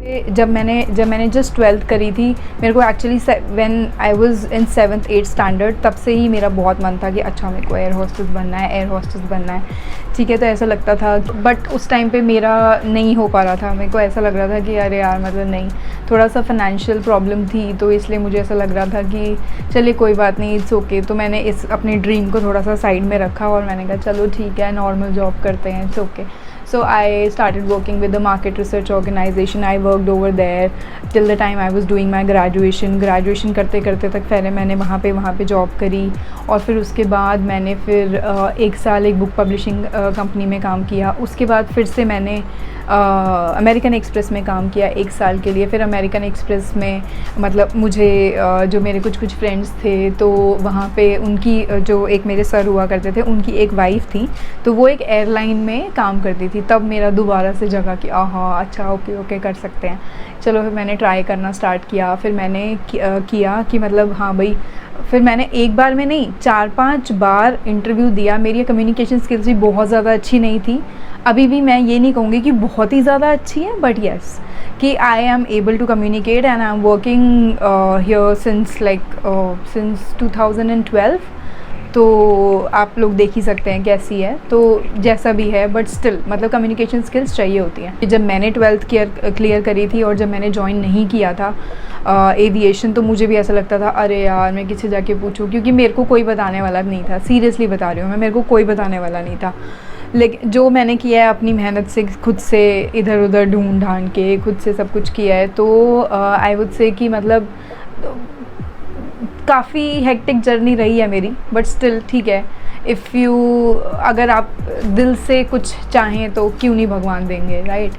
जब मैंने just 12th करी थी, मेरे को actually when I was in 7th 8th standard, तब से ही मेरा बहुत मन था कि अच्छा मेरे को एयर होस्टेस बनना है, एयर होस्टेस बनना है, ठीक है। तो ऐसा लगता था, बट उस टाइम पे मेरा नहीं हो पा रहा था। मेरे को ऐसा लग रहा था कि अरे यार मतलब नहीं, थोड़ा सा फाइनेंशियल प्रॉब्लम थी, तो इसलिए मुझे ऐसा लग रहा था कि चलिए कोई बात नहीं, इट्स ओके। तो मैंने इस अपनी ड्रीम को थोड़ा सा साइड में रखा और मैंने कहा चलो ठीक है, नॉर्मल जॉब करते हैं, it's okay. So I started working with the market research organization. I worked over there till the time I was doing my graduation करते करते तक पहले मैंने वहाँ पे जॉब करी, और फिर उसके बाद मैंने फिर 1 साल एक बुक पब्लिशिंग कंपनी में काम किया। उसके बाद फिर से मैंने अमेरिकन एक्सप्रेस में काम किया 1 साल के लिए। फिर अमेरिकन एक्सप्रेस में मतलब मुझे जो मेरे कुछ फ्रेंड्स थे, तो वहाँ पे उनकी जो एक मेरे सर हुआ करते थे, उनकी एक वाइफ़ थी, तो वो एक एयरलाइन में काम करती थी। तब मेरा दोबारा से जगा कि हाँ अच्छा ओके कर सकते हैं, चलो। फिर मैंने ट्राई करना स्टार्ट किया। फिर मैंने किया कि मतलब हाँ भाई, फिर मैंने एक बार में नहीं 4-5 बार इंटरव्यू दिया। मेरी कम्युनिकेशन स्किल्स भी बहुत ज़्यादा अच्छी नहीं थी, अभी भी मैं ये नहीं कहूँगी कि बहुत ही ज़्यादा अच्छी है, बट येस कि I am able to communicate and I am working here since 2012। तो आप लोग देख ही सकते हैं कैसी है, तो जैसा भी है, बट स्टिल मतलब कम्युनिकेशन स्किल्स चाहिए होती हैं। जब मैंने 12th क्लियर करी थी और जब मैंने ज्वाइन नहीं किया था एविएशन, तो मुझे भी ऐसा लगता था अरे यार मैं किसी जाके पूछूं, क्योंकि मेरे को कोई बताने वाला नहीं था। सीरियसली बता रही हूँ मैं, मेरे को कोई बताने वाला नहीं था। लेकिन जो मैंने किया है अपनी मेहनत से, खुद से इधर उधर ढूंढ ढांड के खुद से सब कुछ किया है, तो आई वुड से कि मतलब काफ़ी हेक्टिक जर्नी रही है मेरी, बट स्टिल ठीक है। अगर आप दिल से कुछ चाहें तो क्यों नहीं भगवान देंगे, राइट।